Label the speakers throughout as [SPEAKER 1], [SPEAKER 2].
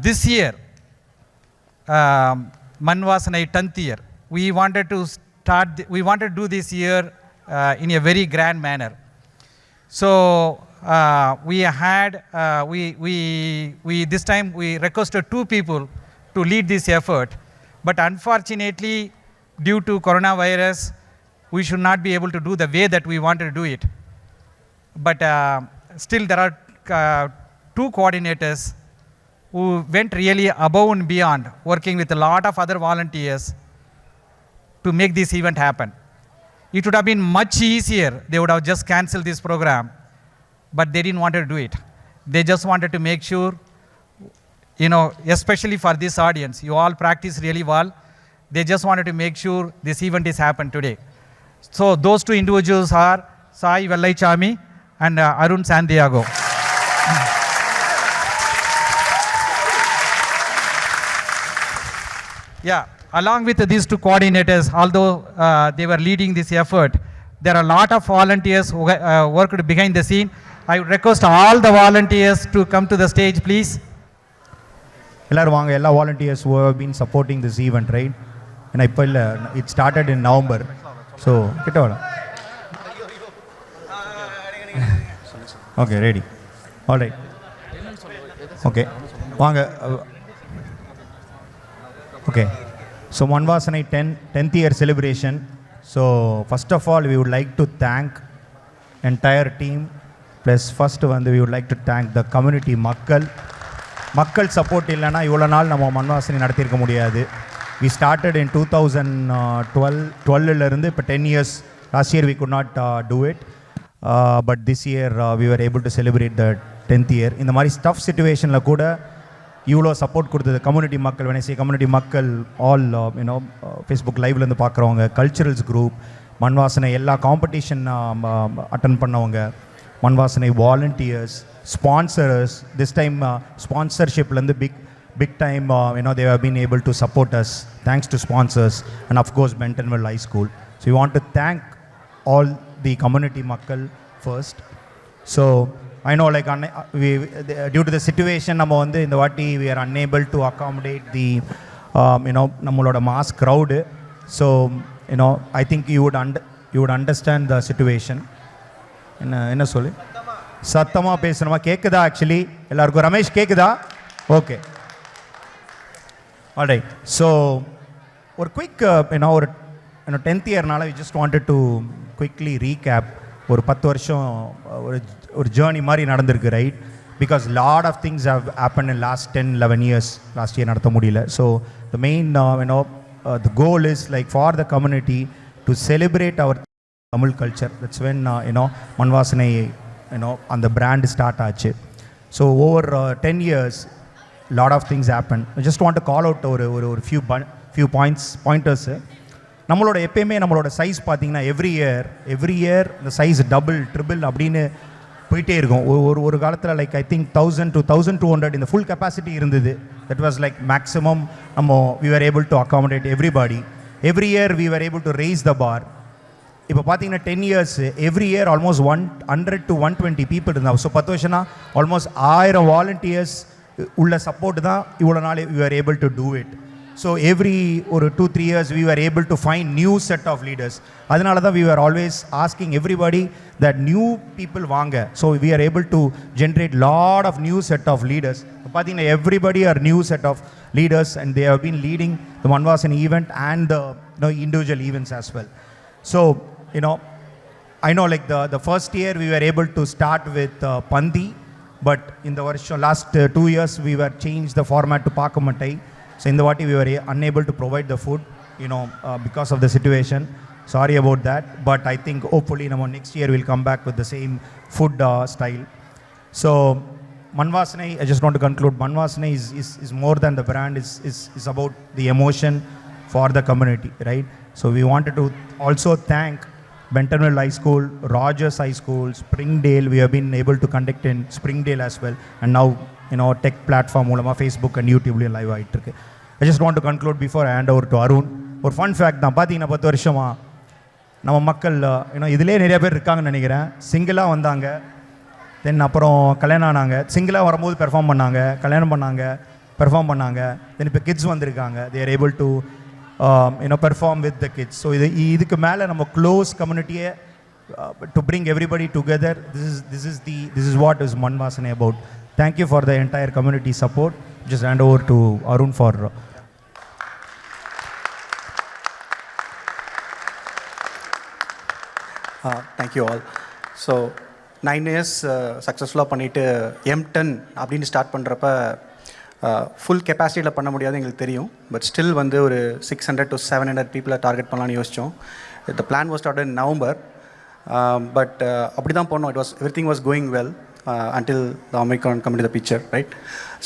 [SPEAKER 1] This year, Manvaasanai 10th year, we wanted to do this year in a very grand manner. So this time we requested 2 people to lead this effort, but unfortunately, due to coronavirus, we should not be able to do the way that we wanted to do it. But still there are 2 coordinators who went really above and beyond, working with a lot of other volunteers to make this event happen. It would have been much easier, they would have just cancelled this program, but they didn't want to do it. They just wanted to make sure, especially for this audience, you all practice really well. They just wanted to make sure this event is happened today. So those 2 individuals are Sai Vellaichami and Arun Santiago. Yeah, along with these 2 coordinators, although they were leading this effort, there are a lot of volunteers who worked behind the scene. I would request all the volunteers to come to the stage, please.
[SPEAKER 2] All volunteers who have been supporting this event, right? And it started in November. So, okay, ready. All right. Okay. Okay. So, Manvaasanai 10th year celebration. So, first of all, we would like to thank entire team. Plus, first one, we would like to thank the community Makkal support illana ivula naal nama Manvaasanai nadathirukka mudiyadhu. We started in 2012 la irundhu ipo 10 years. Last year we could not do it, but this year we were able to celebrate the 10th year. In the mari tough situation la kuda ivlo support koduthu community Makkal. When I say community Makkal, all Facebook live la irundhu paakravanga, culturals group, Manvaasanai ella competition attend pannavanga, Manvaasanai volunteers, sponsors. This time sponsorship lende big time they have been able to support us, thanks to sponsors, and of course Bentonville High School. So we want to thank all the community Makkal first. So I know due to the situation in the vati we are unable to accommodate the nammaloda mass crowd. So I think you would understand the situation. என்ன சொல்லு சத்தமாக பேசணுமா? கேட்குதா? Actually எல்லாருக்கும் ரமேஷ் கேட்குதா? Okay, alright. So ஒரு quick ஒரு 10th இயர்னால we just wanted to quickly recap. ஒரு 10 வருஷம் ஒரு ஜேர்னி மாதிரி நடந்திருக்கு, right? Because lot of things have happen in last 10-11 years. Last year நடத்த முடியல. So the main the goal is for the community to celebrate our Tamil culture. That's when Manvaasanai and the brand start ஆச்சு. So over 10 years lot of things happened. I just want to call out ஒரு few pointers. நம்மளோட எப்பயுமே நம்மளோட size பார்த்தீங்கன்னா every year இந்த size double triple அப்படின்னு போயிட்டே இருக்கும். ஒரு காலத்தில் ஐ திங்க் 1000 to 1200 இந்த ஃபுல் கெப்பாசிட்டி இருந்தது. That was maximum we were able to accommodate everybody. Every year we were able to raise the bar. இப்போ பார்த்தீங்கன்னா 10 years every year almost 100 to 120 people இருந்தாங்க. ஸோ 10 வருஷம்னா ஆல்மோஸ்ட் 1000 வாலண்டியர்ஸ் உள்ள support தான் இவ்வளோ நாள் we were able to do it. So every ஒரு 2-3 years we were able to find new set of leaders. அதனால தான் we were always asking everybody that new people வாங்க. So we are able to generate lot of new set of leaders. பார்த்தீங்கன்னா everybody are new set of leaders and they have been leading the Manvaasanai event and the individual events as well. So I know the first year we were able to start with Pandi, but in the last 2 years we were changed the format to Pakamattai. So in the vati we were unable to provide the food, because of the situation. Sorry about that, but I think hopefully next year we'll come back with the same food style. So Manvaasanai, I just want to conclude, Manvaasanai is more than the brand, is about the emotion for the community, right? So we wanted to also thank Bentonville High School, Rogers High School, Springdale. We have been able to conduct in Springdale as well, and now tech platform மூலமா Facebook and YouTube live ஆயிட்டு இருக்கு. I just want to conclude before I hand over to Arun. ஒரு fun fact தான், பார்த்தீங்கன்னா 10 வருஷமா நம்ம மக்கள் இதிலே நிறைய பேர் இருக்காங்கன்னு நினைக்கிறேன். சிங்கிளாக வந்தாங்க, தென் அப்புறம் கல்யாணம் ஆனாங்க, சிங்கிளாக வரும்போது பெர்ஃபார்ம் பண்ணாங்க, கல்யாணம் பண்ணாங்க, பெர்ஃபார்ம் பண்ணாங்க. தென் இப்போ கிட்ஸ் வந்திருக்காங்க, they are able to perform with the kids. So இதுக்கு மேலே நம்ம close கம்யூனிட்டியை to bring everybody together, this is what is Manvaasanai about. Thank you for the entire community support. Just hand over to Arun for
[SPEAKER 3] thank you all. So 9 years சக்ஸஸ்ஃபுல்லாக பண்ணிவிட்டு M10 அப்படின்னு start பண்ணுறப்ப full கெப்பாசிட்டியில் பண்ண முடியாது எங்களுக்கு தெரியும். But still வந்து ஒரு 600 to 700 பீப்புளை டார்கெட் பண்ணலான்னு யோசித்தோம். The plan was start in November. But அப்படி தான் பண்ணோம். Everything was going well until the Omicron come to the picture, right?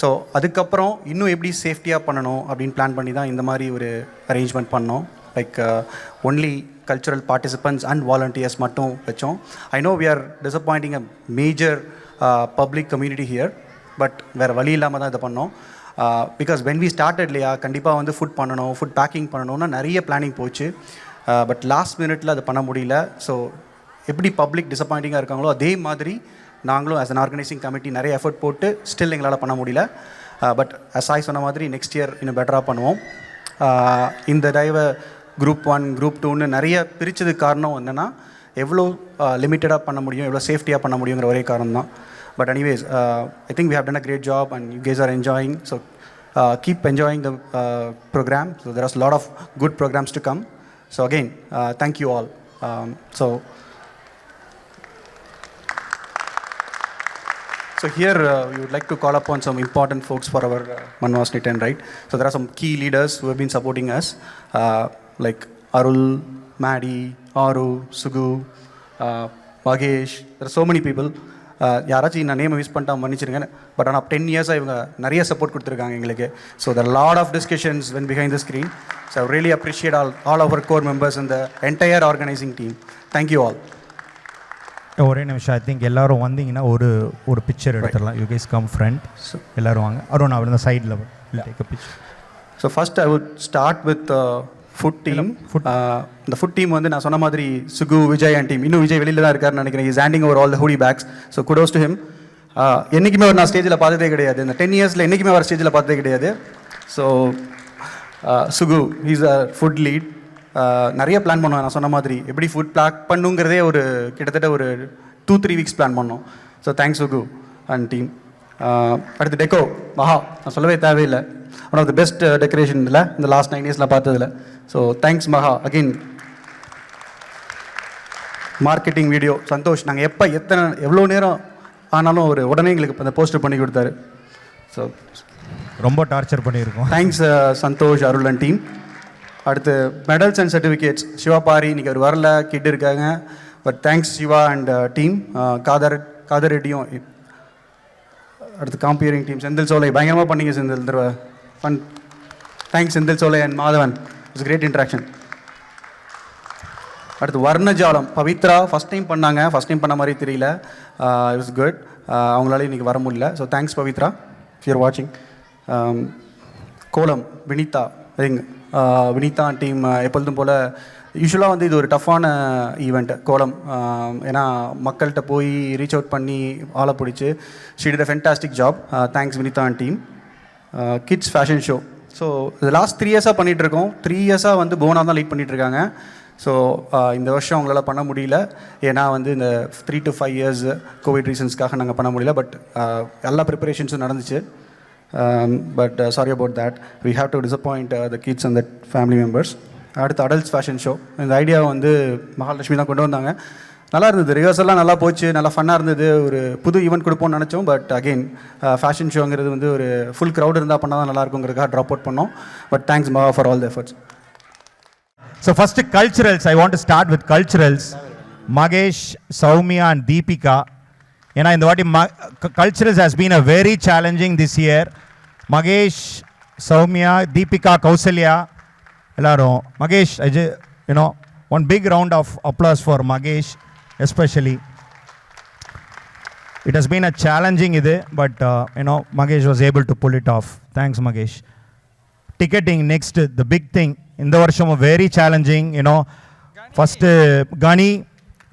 [SPEAKER 3] So அதுக்கப்புறம் இன்னும் எப்படி சேஃப்டியாக பண்ணணும் அப்படின்னு பிளான் பண்ணி தான் இந்த மாதிரி ஒரு அரேஞ்ச்மெண்ட் பண்ணோம். Like only cultural participants and volunteers மட்டும் வச்சோம். I know we are disappointing a major public community here, but வேறு வழி இல்லாமல் தான் இதை பண்ணோம். பிகாஸ் வென் வி ஸ்டார்டட் இல்லையா, கண்டிப்பாக வந்து ஃபுட் பண்ணணும், ஃபுட் பேக்கிங் பண்ணணும்னா நிறைய பிளானிங் போச்சு. பட் லாஸ்ட் மினிட்ல அது பண்ண முடியல. ஸோ எப்படி பப்ளிக் டிசப்பாயிண்டிங்காக இருக்காங்களோ அதே மாதிரி நாங்களும் ஆஸ் அன் ஆர்கனைசிங் கமிட்டி நிறைய எஃபர்ட் போட்டு ஸ்டில் எங்களால் பண்ண முடியல. பட் சாய் சொன்ன மாதிரி நெக்ஸ்ட் இயர் இன்னும் பெட்டராக பண்ணுவோம். இந்த தடவை குரூப் 1 குரூப் 2ன்னு நிறைய பிரித்ததுக்கு காரணம் என்னென்னா எவ்வளோ லிமிட்டடாக பண்ண முடியும், எவ்வளோ சேஃப்டியாக பண்ண முடியுங்கிற ஒரே காரணம் தான். But anyways, I think we have done a great job and you guys are enjoying. So keep enjoying the program. So there are a lot of good programs to come. So again, thank you all. So here we would like to call upon some important folks for our Manvaasanai 10, right? So there are some key leaders who have been supporting us, like Arul, Maddie, Aru, Sugu, Magesh. There are so many people. யாராச்சும் நான் நேமை use பண்ணிட்டா மன்னிச்சிருங்க. But ஆனால் 10 இயர்ஸாக இவங்க நிறைய support கொடுத்துருக்காங்க எங்களுக்கு. So there are a lot of discussions when behind the screen. So I really appreciate all our core members and the entire organizing team. Thank you all.
[SPEAKER 2] ஒரே நிமிஷம், ஐ திங்க் எல்லாரும் வந்தீங்கன்னா ஒரு பிக்சர் எடுத்துடலாம். You guys come front, எல்லாரும் வாங்க. அருண் அவர் இந்த சைடில் take a picture.
[SPEAKER 3] So first I would start with food team. இந்த ஃபுட் டீம் வந்து நான் சொன்ன மாதிரி சுகு, விஜய் அண்ட் டீம். இன்னும் விஜய் வெளியில் தான் இருக்காருன்னு நினைக்கிறேன். Is handing over all the hoodie bags. So kudos to him. என்றைக்குமே நான் ஸ்டேஜில் பார்த்ததே கிடையாது. இந்த 10 இயர்ஸில் என்றைக்குமே அவர் ஸ்டேஜில் பார்த்ததே கிடையாது. So Sugu is a food lead. நிறைய பிளான் பண்ணுவேன். நான் சொன்ன மாதிரி எப்படி ஃபுட் பேக் பண்ணுங்கிறதே ஒரு கிட்டத்தட்ட ஒரு 2-3 வீக்ஸ் பிளான் பண்ணோம். So thanks Sugu and team. அடுத்து டெக்கோ மஹா, நான் சொல்லவே தேவையில்லை. One of the best decoration இல்லை இந்த லாஸ்ட் 9 இயர்ஸில் பார்த்ததில்ல. So thanks Maha again. Marketing video Santhosh. நாங்கள் எவ்வளோ நேரம் ஆனாலும் ஒரு உடனே எங்களுக்கு அந்த போஸ்டர் பண்ணி கொடுத்தாரு. ஸோ
[SPEAKER 2] ரொம்ப டார்ச்சர் பண்ணியிருக்கோம்.
[SPEAKER 3] Thanks Santhosh, Arul and team. அடுத்து medals and certificates Siva Pari. இன்றைக்கி அவர் வரல, கிட் இருக்காங்க. But thanks Siva and team. Kadhar ரெட்டியும். அடுத்து காம்பியரிங் டீம் செந்தில் சோலை. பயங்கரமாக பண்ணிங்க செந்தில் தடவை. Fun. Thanks Senthil Solai and Madhavan. It's great interaction. அடுத்து வர்ணஜாலம் பவித்ரா. ஃபஸ்ட் டைம் பண்ணாங்க. ஃபஸ்ட் டைம் பண்ண மாதிரி தெரியல. It was good. அவங்களால இன்றைக்கி வர முடியல. So thanks Pavithra if you're வாட்சிங். கோலம் வினிதா. வினிதா டீம் எப்பொழுதும் போல் யூஸ்வலாக வந்து இது ஒரு டஃப்பான ஈவெண்ட் கோலம். ஏன்னா மக்கள்கிட்ட போய் ரீச் அவுட் பண்ணி ஆளை பிடிச்சி she did a fantastic job. Thanks Vinitha and team. Kids fashion show. So இது லாஸ்ட் 3 இயர்ஸாக பண்ணிகிட்ருக்கோம். 3 இயர்ஸாக வந்து போனா தான் லீட் பண்ணிகிட்ருக்காங்க. ஸோ இந்த வருஷம் அவங்களால பண்ண முடியல. ஏன்னா வந்து இந்த 3 to 5 இயர்ஸ் கோவிட் ரீசன்ஸ்க்காக நாங்கள் பண்ண முடியல. பட் எல்லா ப்ரிப்பரேஷன்ஸும் நடந்துச்சு. But sorry about that. We have to disappoint the kids and the family members. அடுத்து அடல்ட்ஸ் ஃபேஷன் ஷோ. இந்த ஐடியாவை வந்து மகாலட்சுமி தான் கொண்டு வந்தாங்க. நல்லா இருந்தது. ரிஹர்சல்லாம் நல்லா போச்சு, நல்லா ஃபன்னாக இருந்தது. ஒரு புது ஈவெண்ட் கொடுப்போம்னு நினச்சோம். பட் அகெயின் ஃபேஷன் ஷோங்கிறது வந்து ஒரு ஃபுல் க்ரௌட் இருந்தால் பண்ணால் தான் நல்லா இருக்குங்கிறதுக்காக ட்ராப் அவுட் பண்ணோம். But thanks Maha for all the efforts.
[SPEAKER 2] So first culturals. I want to start with culturals. Mahesh, Sowmya and Deepika. ஏன்னா இந்த வாட்டி culturals has been a very challenging this year. Mahesh, Sowmya, Deepika, Kousalya எல்லாரும். Mahesh, one big round of applause for Mahesh especially. It has been a challenging இது, but Magesh was able to pull it off. Thanks Magesh. Ticketing next, the big thing. இந்த வருஷம் very challenging, first Gani,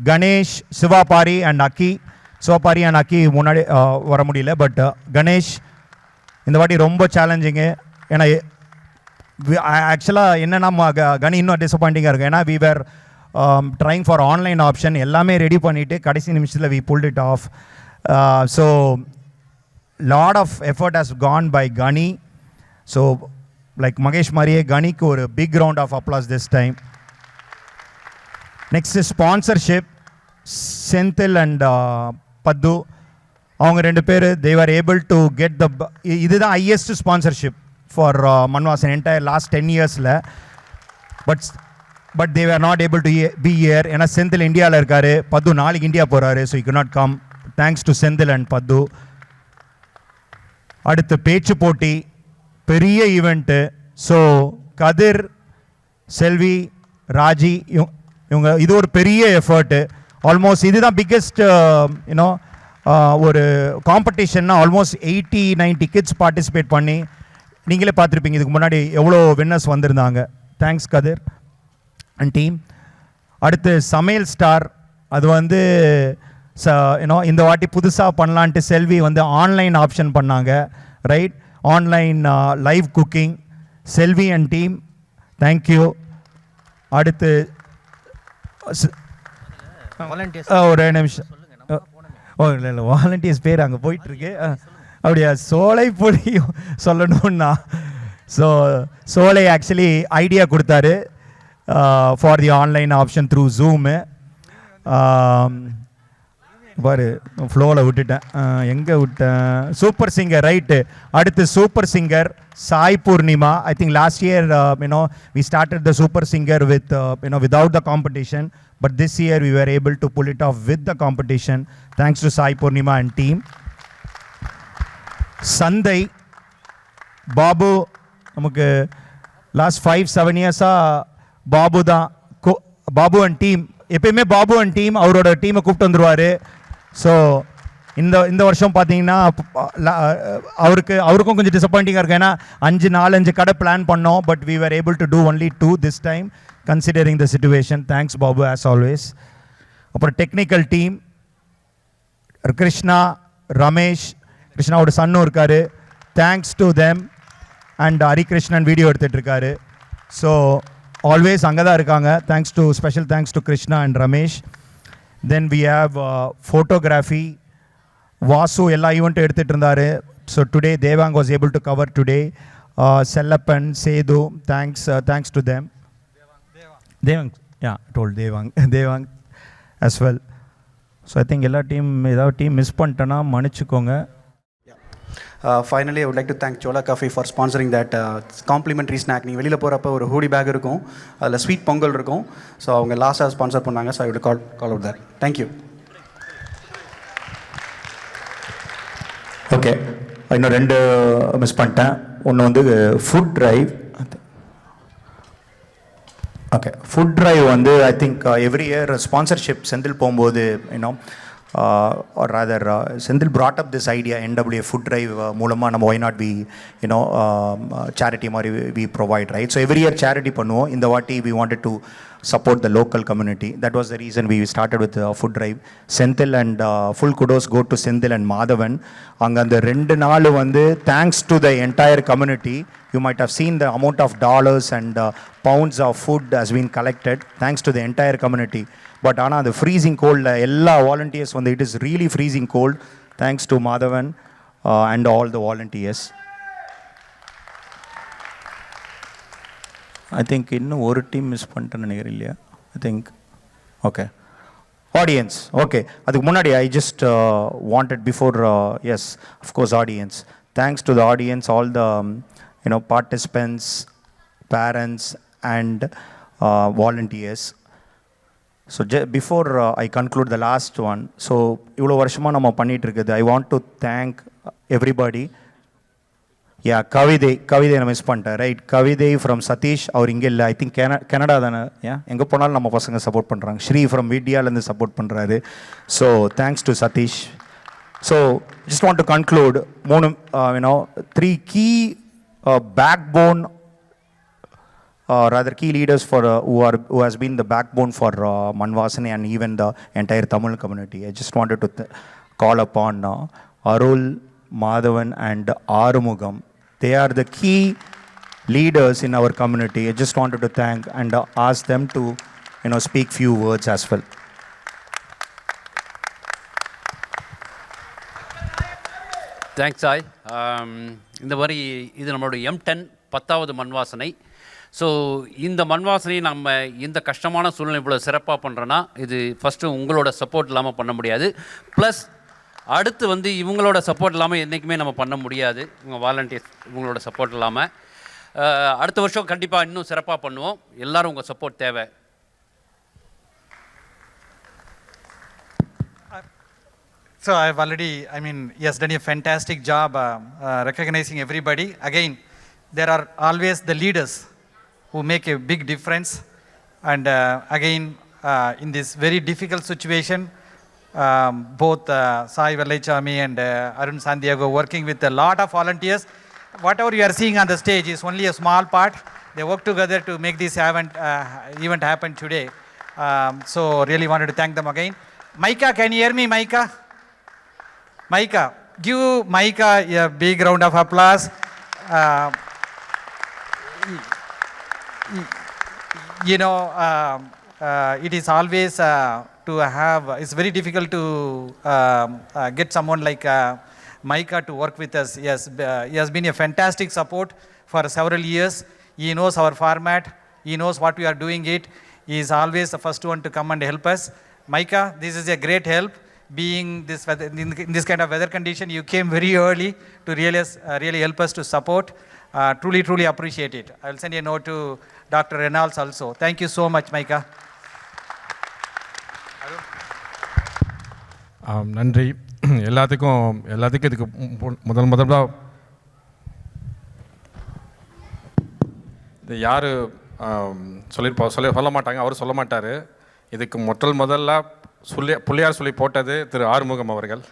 [SPEAKER 2] Ganesh, Sivapari and Aki. Sivapari and Aki முன்னாடி வர முடியல, but Ganesh இந்த வாட்டி ரொம்ப சேலஞ்சிங்கு. ஏன்னா ஆக்சுவலாக என்னென்னா கனி இன்னும் டிசப்பாயிண்டிங்காக இருக்கும். ஏன்னா we were trying for online option, எல்லாமே ரெடி பண்ணிவிட்டு கடைசி நிமிஷத்தில் we pulled it off. So lot of effort has gone by Kani. So like Mahesh மாதிரியே கனிக்கு ஒரு big round of applause this time. Next sponsorship, Senthil and Pathu, அவங்க 2 பேர் they were able to get the இதுதான் highest sponsorship for Manvaasanai entire last 10 yearsல. but they were not able to be here. ஏன்னா செந்தில் இந்தியாவில் இருக்காரு, பத்து நாளைக்கு இந்தியா போகிறாரு, so he could not come. Thanks to Senthil and பத்து. அடுத்து பேச்சு போட்டி, பெரிய ஈவெண்ட்டு. ஸோ கதிர், செல்வி, ராஜி, இவங்க இது ஒரு பெரிய எஃபர்ட்டு. ஆல்மோஸ்ட் இதுதான் பிக்கெஸ்ட் யூனோ ஒரு காம்படிஷன்னா ஆல்மோஸ்ட் 80-90 கிட்ஸ் பார்ட்டிசிபேட் பண்ணி, நீங்களே பார்த்துருப்பீங்க இதுக்கு முன்னாடி எவ்வளோ வின்னர்ஸ் வந்திருந்தாங்க. Thanks Kathir and team. அடுத்து சமையல் ஸ்டார், அது வந்து யூனோ இந்த வாட்டி புதுசாக பண்ணலான்ட்டு செல்வி வந்து ஆன்லைன் ஆப்ஷன் பண்ணாங்க, right? Online live cooking. Selvi and team, thank you. அடுத்து ஒரே நிமிஷம். இல்லை வாலண்டியர்ஸ் பேர் அங்கே போயிட்டுருக்கு. அப்படியா? சோலை பொடியும் சொல்லணும்னா, ஸோ சோலை ஆக்சுவலி ஐடியா கொடுத்தாரு for the online option through Zoom. பாரு ஃப்ளோவில் விட்டுட்டேன், எங்கே விட்டேன்? Super singer, right. அடுத்து super singer Sai Poornima. I think last year we started the super singer with without the competition, but this year we were able to pull it off with the competition. Thanks to Sai Purnima and team. Sandai, Babu, நமக்கு last 5-7 இயர்ஸாக பாபு தான். Babu and team, எப்பயுமே Babu and team அவரோட டீமை கூப்பிட்டு வந்துடுவார். So இந்த வருஷம் பார்த்தீங்கன்னா அவருக்கும் கொஞ்சம் டிசப்பாயிண்டிங்காக இருக்குது. ஏன்னா 5 கடை பிளான் பண்ணோம், but we were able to do only 2 this time considering the situation. Thanks Babu as always. அப்புறம் டெக்னிக்கல் டீம் கிருஷ்ணா, ரமேஷ், கிருஷ்ணாவோட சன்னும் இருக்கார். Thanks to them. And Harikrishnan video எடுத்துகிட்டு இருக்காரு. ஸோ ஆல்வேஸ் அங்கே தான் இருக்காங்க. Thanks to special thanks to Krishna and Ramesh. Then we have photography. Vasu எல்லா ஈவெண்ட்டும் எடுத்துகிட்டு இருந்தார். So today Devang was able to cover today. Chellappan, Sethu, thanks to them. Devang, ya told Devang as well. So I think எல்லா டீம், ஏதாவது டீம் மிஸ் பண்ணிட்டேன்னா மன்னிச்சுக்கோங்க.
[SPEAKER 3] Finally, I would like to thank Chola Coffee for sponsoring that complimentary snack. நீங்கள் வெளியில் போகிறப்ப ஒரு hoodie back இருக்கும், அதில் ஸ்வீட் பொங்கல் இருக்கும். ஸோ அவங்க லாஸ்ட்டாக ஸ்பான்சர் பண்ணாங்க. So I would call out that. Thank you.
[SPEAKER 2] Okay, இன்னும் 2 மிஸ் பண்ணிட்டேன். ஒன்று வந்து food drive. Okay, food drive வந்து I think every year sponsorship Senthil போகும்போது or rather Sendil brought up this idea, NWA food drive மூலமாக நம்ம why not we charity மாதிரி we provide, right? So every year charity பண்ணுவோம். இந்த வாட்டி we wanted to support the local community. That was the reason we started with food drive. Senthil and full kudos go to Senthil and Madhavan. அங்கே அந்த 2 நாள் வந்து thanks to the entire community, you might have seen the amount of dollars and pounds of food has been collected thanks to the entire community. But ஆனால் அந்த freezing கோல்டில் எல்லா volunteers வந்து it is really freezing cold. Thanks to Madhavan and all the volunteers. I think இன்னும் ஒரு team miss பண்ணிட்டேன்னு நினைக்கிறேன் இல்லையா? I think okay, audience. Okay, அதுக்கு முன்னாடி I just wanted before as of course audience. Thanks to the audience, all the participants, parents and volunteers. So before I conclude the last one. So இவ்வளோ வருஷமாக நம்ம பண்ணிகிட்டு இருக்குது. ஐ want to thank everybody. Yeah, கவிதை நான் miss பண்ணிட்டேன், right? கவிதை from Satish, அவர் இங்கே இல்லை, ஐ திங்க் கனடா தானே. ஏன் எங்கே போனாலும் நம்ம பசங்க சப்போர்ட் பண்ணுறாங்க. ஸ்ரீ ஃப்ரம் மீடியாலேருந்து சப்போர்ட் பண்ணுறாரு. So thanks to Satish. So just want to conclude 3 key backbone, rather key leaders for who has been the backbone for Manvaasanai and even the entire Tamil community. I just wanted to call upon Arul, Madhavan and Arumugam. They are the key leaders in our community. I just wanted to thank and ask them to, speak few words as well.
[SPEAKER 4] Thanks Sai. இந்த மாதிரி இது நம்மளுடைய M10 10வது Manvasanai. So இந்த மண்வாசனை நம்ம இந்த கஷ்டமான சூழ்நிலை இவ்வளோ சிறப்பாக பண்ணுறோன்னா இது ஃபஸ்ட்டு உங்களோட சப்போர்ட் இல்லாமல் பண்ண முடியாது. ப்ளஸ் அடுத்து வந்து இவங்களோட சப்போர்ட் இல்லாமல் என்றைக்குமே நம்ம பண்ண முடியாது. இவங்க வாலண்டியர்ஸ் இவங்களோட சப்போர்ட் இல்லாமல் அடுத்த வருஷம் கண்டிப்பாக இன்னும் சிறப்பாக பண்ணுவோம். எல்லோரும் உங்கள் சப்போர்ட் தேவை.
[SPEAKER 1] So I've already, yes, done a fantastic job recognizing everybody. Again, there are always the leaders who make a big difference. And again, in this very difficult situation, both Sai Vallaichami and Arun Sandiago working with a lot of volunteers. Whatever you are seeing on the stage is only a small part. They work together to make this event happen today. So really wanted to thank them again. Maika, can you hear me, Maika? Maika, give Maika a big round of applause. It is always it's very difficult to get someone like Maika to work with us. Yes, he has been a fantastic support for several years. He knows our format. He knows what we are doing it. He is always the first one to come and help us. Maika, this is a great help. Being in this kind of weather condition, you came very early to really help us to support. Truly appreciate it. I will send a note to Dr. Reynolds also. Thank you so much, Maika.
[SPEAKER 5] நன்றி எல்லாத்துக்கும் இதுக்கு முதல்ல இது யார் சொல்ல மாட்டாங்க, அவர் சொல்ல மாட்டார். இதுக்கு முதல்ல புள்ளியார் சொல்லி போட்டது திரு ஆறுமுகம் அவர்கள்.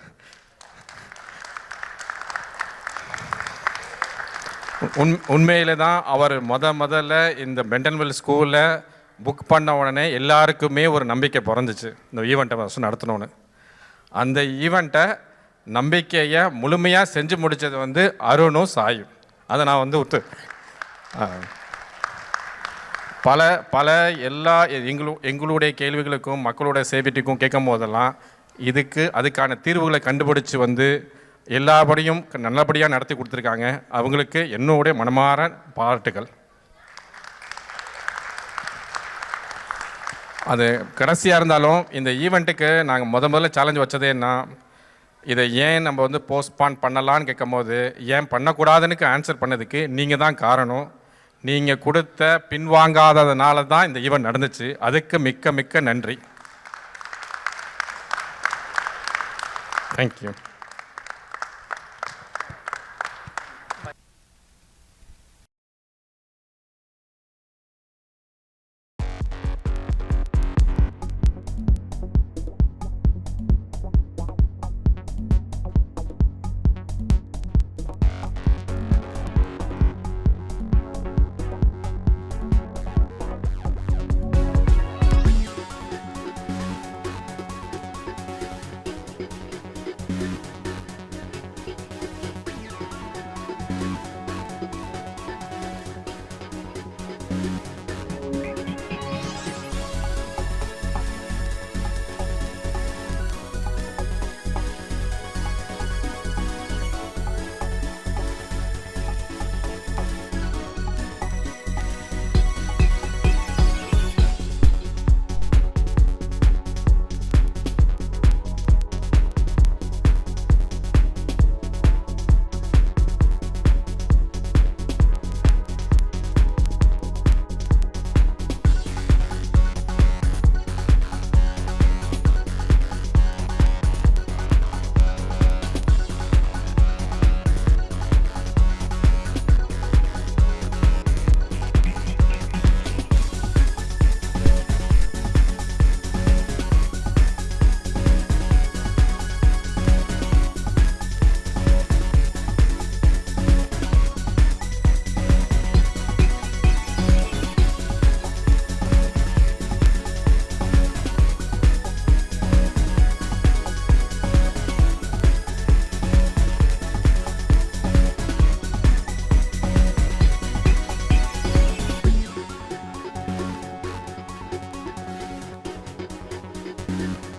[SPEAKER 5] உண்மையிலே தான் அவர் முதல்ல இந்த பெண்டன்வில் ஸ்கூலில் புக் பண்ண உடனே எல்லாருக்குமே ஒரு நம்பிக்கை பிறந்துச்சு இந்த ஈவெண்ட்டை ஃபஸ்ட்டு நடத்தணும்னு. அந்த ஈவெண்ட்டை நம்பிக்கையை முழுமையாக செஞ்சு முடித்தது வந்து அருணும் சாயும். அதை நான் வந்து பல எல்லா எங்களுடைய கேள்விகளுக்கும் மக்களோட சேஃப்டிக்கும் கேட்கும் போதெல்லாம் அதுக்கான தீர்வுகளை கண்டுபிடிச்சி வந்து எல்லாபடியும் நல்லபடியாக நடத்தி கொடுத்துருக்காங்க. அவங்களுக்கு என்னுடைய மனமார பாராட்டுகள். அது கடைசியாக இருந்தாலும் இந்த ஈவெண்ட்டுக்கு நாங்கள் முதல்ல சேலஞ்ச் வச்சதேன்னா இதை ஏன் நம்ம வந்து போஸ்ட்பான் பண்ணலான்னு கேட்கும் போது ஏன் பண்ணக்கூடாதுன்னு ஆன்சர் பண்ணதுக்கு நீங்கள் தான் காரணம். நீங்கள் கொடுத்த பின்வாங்காததுனால தான் இந்த ஈவெண்ட் நடந்துச்சு. அதுக்கு மிக்க நன்றி. தேங்க்யூ.
[SPEAKER 3] தேங்க்யூ.